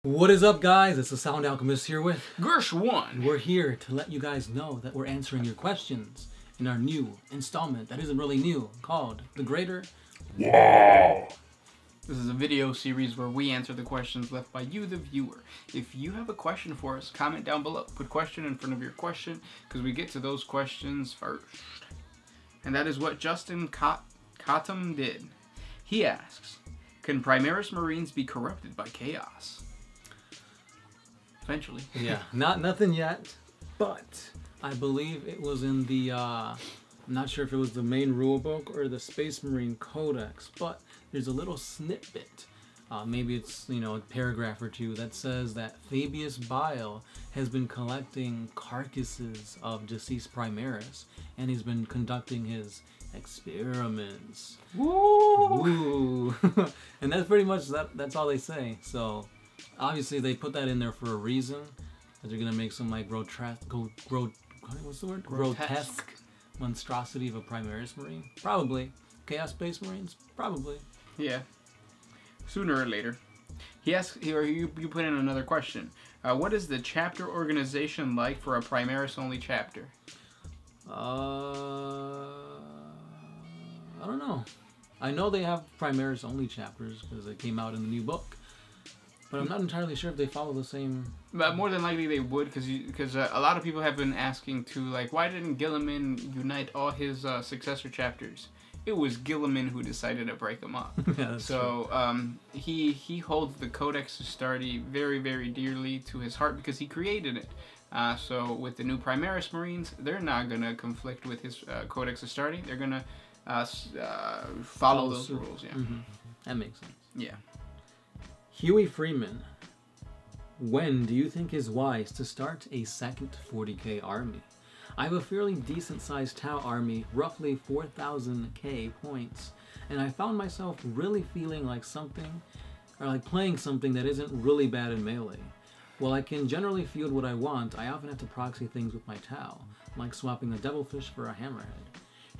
What is up, guys? It's the Sound Alchemist here with Gersh1. We're here to let you guys know that we're answering your questions in our new installment that isn't really new, called The Greater Wow. This is a video series where we answer the questions left by you, the viewer. If you have a question for us, comment down below. Put question in front of your question, because we get to those questions first. And that is what Justin Cottom did. He asks, can Primaris Marines be corrupted by chaos? Eventually. Yeah, nothing yet, but I believe it was in the, I'm not sure if it was the main rulebook or the Space Marine Codex, but there's a little snippet, maybe it's, you know, a paragraph or two that says that Fabius Bile has been collecting carcasses of deceased Primaris, and he's been conducting his experiments. Woo! Woo! And that's pretty much, that's all they say, so... Obviously, they put that in there for a reason. That they're gonna make some like grotesque monstrosity of a Primaris Marine. Probably. Chaos Space Marines. Probably. Yeah. Sooner or later. He asks, or you put in another question. What is the chapter organization like for a Primaris only chapter? I don't know. I know they have Primaris only chapters because it came out in the new book. But I'm not entirely sure if they follow the same... But more than likely they would, because a lot of people have been asking to, like, why didn't Guilliman unite all his successor chapters? It was Guilliman who decided to break them up. Yeah, that's so he holds the Codex Astartes very, very dearly to his heart because he created it. So with the new Primaris Marines, they're not going to conflict with his Codex Astartes. They're going to follow those rules. Yeah, That makes sense. Yeah. Huey Freeman, when do you think is wise to start a second 40k army? I have a fairly decent sized Tau army, roughly 4,000k points, and I found myself really feeling like something, or like playing something that isn't really bad in melee. While I can generally field what I want, I often have to proxy things with my Tau, like swapping a Devilfish for a Hammerhead.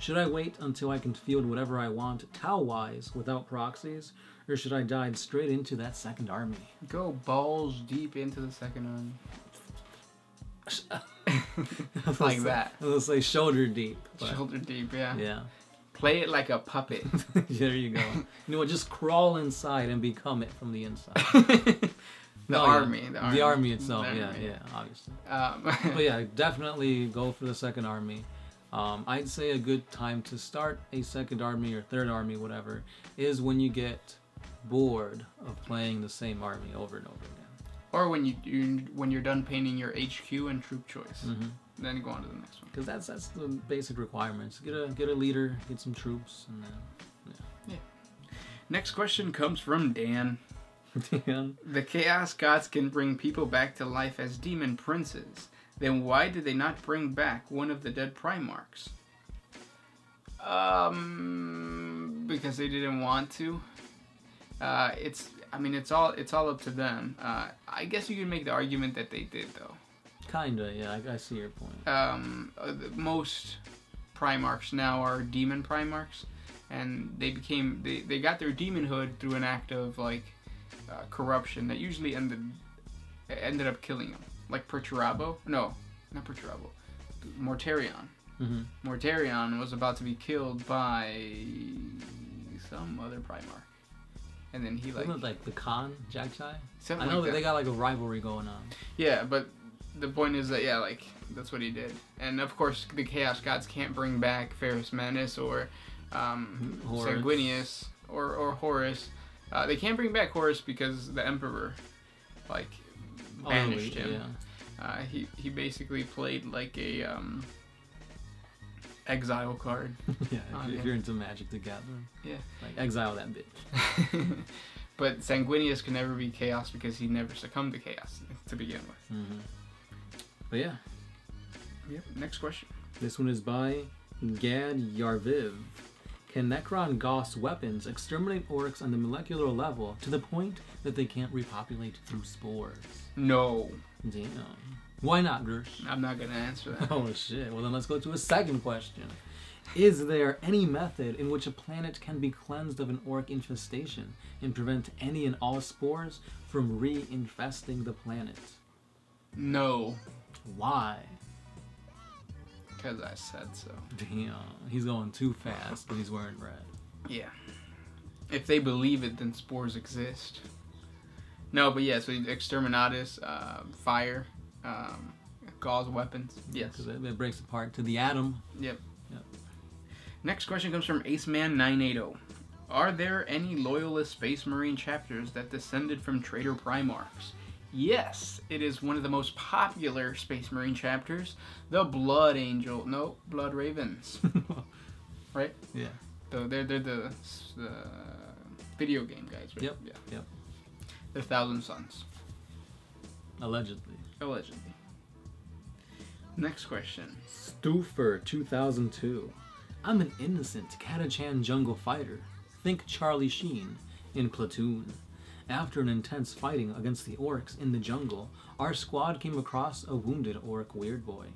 Should I wait until I can field whatever I want Tau-wise without proxies, or should I dive straight into that second army? Go balls deep into the second army. Like that. I was say shoulder deep. Shoulder deep, yeah. Yeah. Play it like a puppet. There you go. You know what? Just crawl inside and become it from the inside. The army itself. Yeah, obviously. But yeah, definitely go for the second army. I'd say a good time to start a second army or third army, whatever, is when you get bored of playing the same army over and over again. Or when you're done painting your HQ and troop choice, then you go on to the next one. Because that's the basic requirements. Get a leader, get some troops, and then yeah. Next question comes from Dan. Dan. The Chaos Gods can bring people back to life as demon princes. Then why did they not bring back one of the dead Primarchs? Because they didn't want to. It's all up to them. I guess you can make the argument that they did, though. Kinda, yeah. I see your point. Most Primarchs now are demon Primarchs, and they got their demonhood through an act of like corruption that usually ended up killing them. Like Perturabo? No, not Perturabo. Mortarion. Mortarion was about to be killed by some other Primarch. And then he Isn't it like the Khan, Jagchai? I know that they got like a rivalry going on. Yeah, but the point is that, yeah, like, that's what he did. And of course, the Chaos Gods can't bring back Ferrus Manus or Sanguinius or Horus. They can't bring back Horus because the Emperor, like, banished him. Yeah. He basically played like a exile card. Yeah, if you're into Magic the Gathering. Yeah. Like, exile that bitch. But Sanguinius can never be Chaos because he never succumbed to Chaos to begin with. But yeah. Yep. Next question. This one is by Gad Yarviv. Can Necron Goss weapons exterminate orcs on the molecular level to the point that they can't repopulate through spores? No. Damn. Why not, Gersh? I'm not going to answer that. Oh shit. Well then let's go to a second question. Is there any method in which a planet can be cleansed of an orc infestation and prevent any and all spores from re-infesting the planet? No. Why? Because I said so. Damn, he's going too fast, but he's wearing red. Yeah. If they believe it, then spores exist. No, but yeah, so Exterminatus, fire, gauze weapons. Yes. Because it breaks apart to the atom. Yep. Next question comes from Aceman980. Are there any Loyalist Space Marine chapters that descended from Traitor Primarchs? Yes, it is one of the most popular Space Marine chapters, the Blood Angel. No, Blood Ravens. Right? Yeah. So they're the video game guys, right? Yep. Yeah. Yep. The Thousand Suns. Allegedly. Allegedly. Next question. Stuffer 2002. I'm an innocent Catachan jungle fighter. Think Charlie Sheen in Platoon. After an intense fighting against the orcs in the jungle, our squad came across a wounded orc weird boy.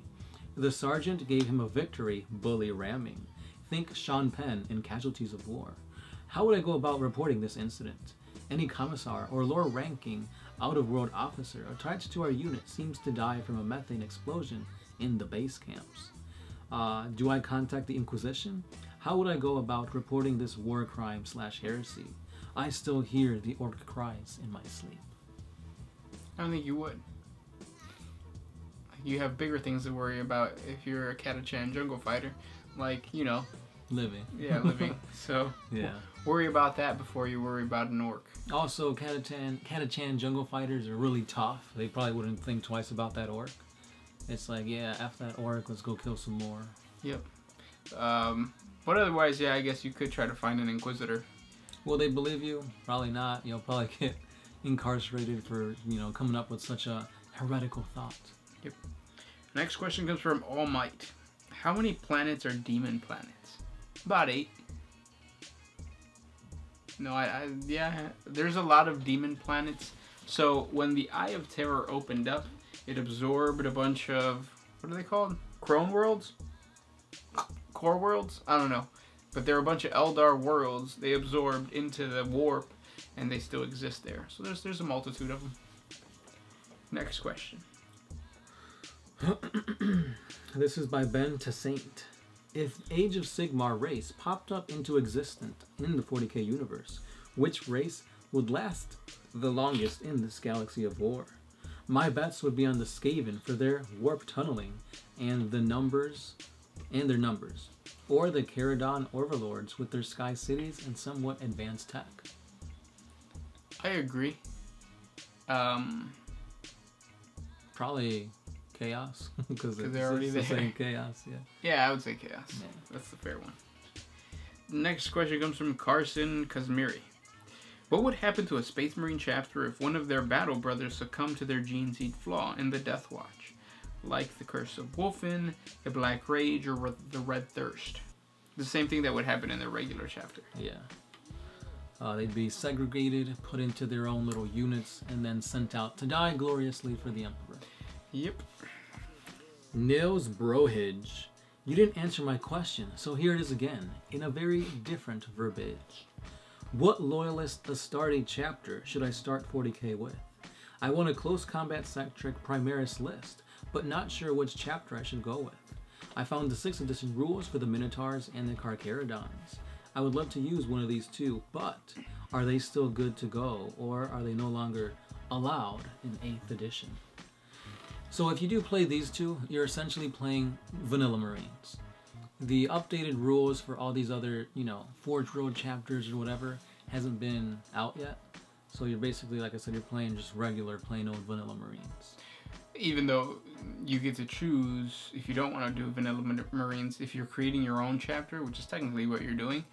The sergeant gave him a victory bully ramming. Think Sean Penn in Casualties of War. How would I go about reporting this incident? Any commissar or lower-ranking out-of-world officer attached to our unit seems to die from a methane explosion in the base camps. Do I contact the Inquisition? How would I go about reporting this war crime / heresy? I still hear the orc cries in my sleep. I don't think you would. You have bigger things to worry about if you're a Catachan jungle fighter. Like, you know. Living. Yeah, living. So, yeah. Worry about that before you worry about an orc. Also, Catachan jungle fighters are really tough. They probably wouldn't think twice about that orc. It's like, yeah, F that orc, let's go kill some more. Yep. But otherwise, yeah, I guess you could try to find an Inquisitor. Will they believe you? Probably not. You'll probably get incarcerated for, coming up with such a heretical thought. Yep. Next question comes from All Might. How many planets are demon planets? About 8. No, yeah, there's a lot of demon planets. So when the Eye of Terror opened up, it absorbed a bunch of, what are they called? Crone worlds? Core worlds? I don't know. But there are a bunch of Eldar worlds they absorbed into the warp, and they still exist there. So there's a multitude of them. Next question. This is by Ben to Saint. If Age of Sigmar race popped up into existence in the 40k universe, which race would last the longest in this galaxy of war? My bets would be on the Skaven for their warp tunneling and their numbers, or the Caradon Overlords with their sky cities and somewhat advanced tech. I agree. Probably Chaos, because they're already the there. same Chaos, yeah. Yeah, I would say Chaos. Yeah. That's the fair one. Next question comes from Carson Kazmiri. What would happen to a Space Marine chapter if one of their battle brothers succumbed to their gene seed Flaw in the Death Watch? Like the Curse of Wolfen, the Black Rage, or the Red Thirst. The same thing that would happen in the regular chapter. Yeah. They'd be segregated, put into their own little units, and then sent out to die gloriously for the Emperor. Yep. Nils Brohage. You didn't answer my question, so here it is again, in a very different verbiage. What Loyalist Astarte chapter should I start 40k with? I want a close combat sectric Primaris list, but not sure which chapter I should go with. I found the 6th edition rules for the Minotaurs and the Carcharodons. I would love to use one of these too, but are they still good to go, or are they no longer allowed in 8th edition? So if you do play these two, you're essentially playing Vanilla Marines. The updated rules for all these other, Forge Road chapters or whatever hasn't been out yet. So you're basically, like I said, you're playing just regular, plain old Vanilla Marines. Even though you get to choose, if you don't want to do Vanilla Marines, if you're creating your own chapter, which is technically what you're doing,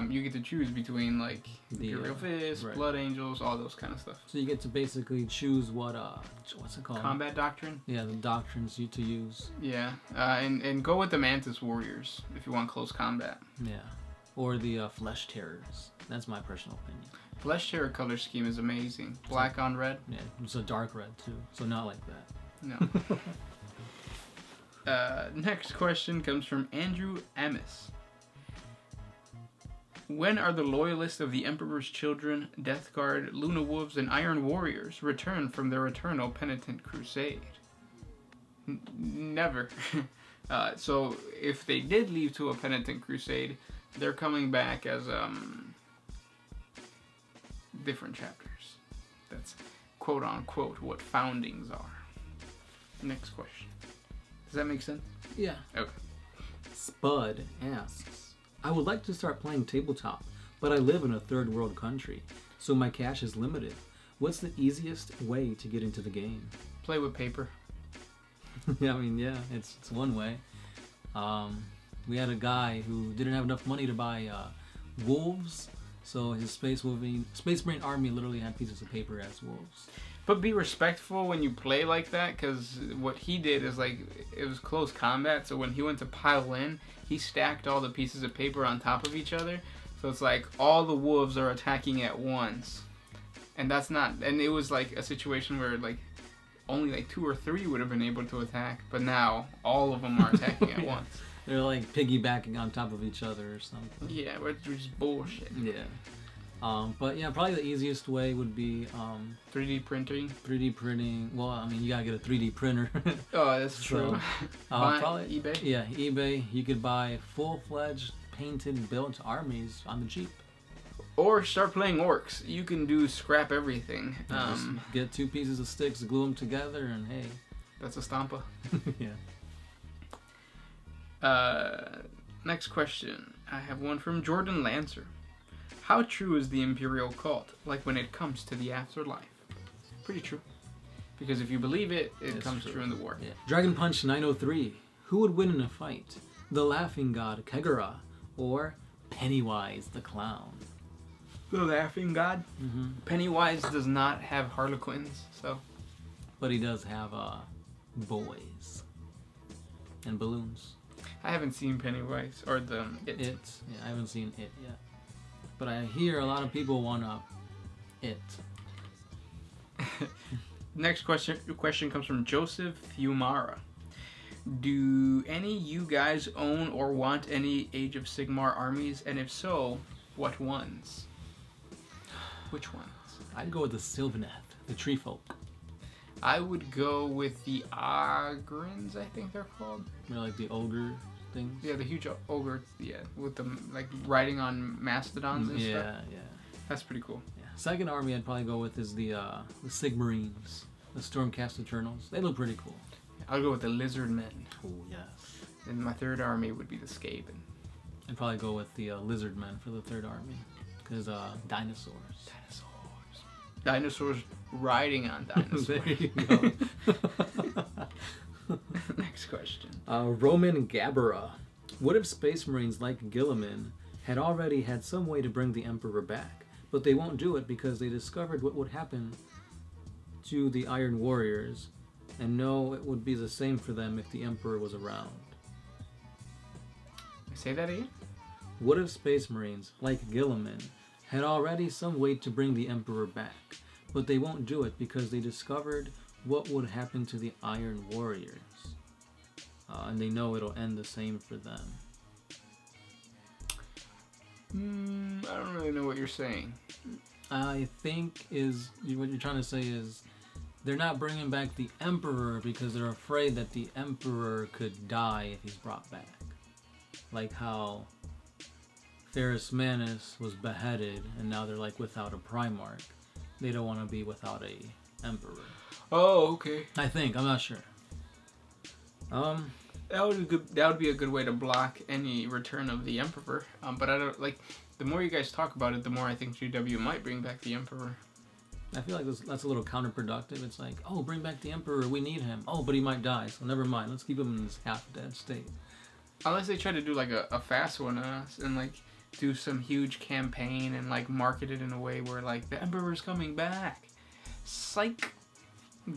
you get to choose between, like, the Imperial Fist, right. Blood Angels, all those kind of stuff. So you get to basically choose what's it called? Combat Doctrine? Yeah, the doctrines to use. Yeah, and go with the Mantis Warriors if you want close combat. Yeah, or the Flesh Terrors. That's my personal opinion. Flesh Terror color scheme is amazing. Black on red. Yeah, it's a dark red too, so not like that. No. Next question comes from Andrew Amis. When are the Loyalists of the Emperor's Children, Death Guard, Luna Wolves, and Iron Warriors returned from their eternal penitent crusade? Never. So if they did leave to a penitent crusade, they're coming back as different chapters. That's quote unquote what foundings are. Next question. Does that make sense? Yeah. Okay. Spud asks, I would like to start playing tabletop, but I live in a third world country, so my cash is limited. What's the easiest way to get into the game? Play with paper. Yeah, I mean, yeah, it's one way. We had a guy who didn't have enough money to buy wolves, so his Space Marine army literally had pieces of paper as wolves. But be respectful when you play like that, because what he did is like, it was close combat, so when he went to pile in, he stacked all the pieces of paper on top of each other, so it's like all the wolves are attacking at once. And that's not, and it was like a situation where like only like 2 or 3 would have been able to attack, but now all of them are attacking at once. They're like piggybacking on top of each other or something. Yeah, which is bullshit. Yeah. But yeah, probably the easiest way would be 3D printing. 3D printing. Well, I mean, you gotta get a 3D printer. Oh, that's true. Probably eBay? Yeah, eBay. You could buy full-fledged, painted, built armies on the cheap. Or start playing orcs. You can do scrap everything. Just get 2 pieces of sticks, glue them together, and hey. That's a stompa. Yeah. Next question. I have one from Jordan Lancer. How true is the Imperial cult, like when it comes to the afterlife? Pretty true. Because if you believe it, it comes true in the war. Yeah. Dragon Punch 903. Who would win in a fight? The Laughing God, Kegara, or Pennywise the Clown? The Laughing God? Mm-hmm. Pennywise does not have Harlequins, so... But he does have, boys. And balloons. I haven't seen Pennywise, or the... It. Yeah, I haven't seen It yet. But I hear a lot of people want It. Next question comes from Joseph Fiumara. Do any you guys own or want any Age of Sigmar armies? And if so, what ones? Which ones? I'd go with the Sylvaneth, the tree folk. I would go with the Ogrins, I think they're called. They're like the ogre things. Yeah, the huge ogre, yeah, with them like riding on mastodons and stuff. Yeah. That's pretty cool. Yeah. Second army I'd probably go with is the Sigmarines, the Stormcast Eternals. They look pretty cool. I'll go with the Lizard Men. Oh, yes. And my third army would be the Skaven. I'd probably go with the Lizard Men for the third army. Because dinosaurs. Dinosaurs riding on dinosaurs. There you go. Next question. Roman Gabara. What if Space Marines like Gilliman had already had some way to bring the Emperor back, but they won't do it because they discovered what would happen to the Iron Warriors, and know it would be the same for them if the Emperor was around? Say that again? What if Space Marines, like Gilliman, had already some way to bring the Emperor back, but they won't do it because they discovered what would happen to the Iron Warriors, and they know it'll end the same for them? I don't really know what you're saying. I think what you're trying to say is they're not bringing back the Emperor because they're afraid that the Emperor could die if he's brought back. Like how Ferrus Manus was beheaded and now they're like without a Primarch. They don't want to be without a Emperor. Oh, okay. I think. I'm not sure. That would be a good way to block any return of the Emperor. But I don't like. The more you guys talk about it, the more I think GW might bring back the Emperor. I feel like that's a little counterproductive. It's like, oh, bring back the Emperor. We need him. Oh, but he might die, so never mind. Let's keep him in this half-dead state. Unless they try to do like a fast one and like do some huge campaign and like market it in a way where like the Emperor's coming back. Psych.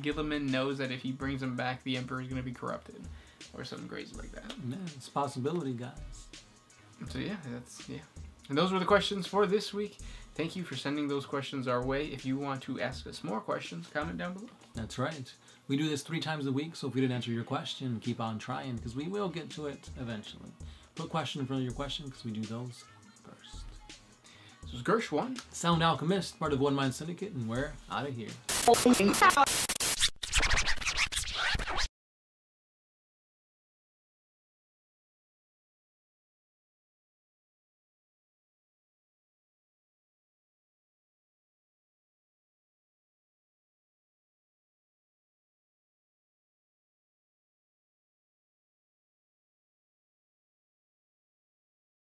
Gilliman knows that if he brings him back, the Emperor's gonna be corrupted, or something crazy like that. Yeah, it's a possibility, guys. So yeah, And those were the questions for this week. Thank you for sending those questions our way. If you want to ask us more questions, comment down below. That's right. We do this 3 times a week, so if we didn't answer your question, keep on trying, because we will get to it eventually. Put question in front of your question, because we do those first. This is Gersh1. Sound Alchemist, part of One Mind Syndicate, and we're out of here.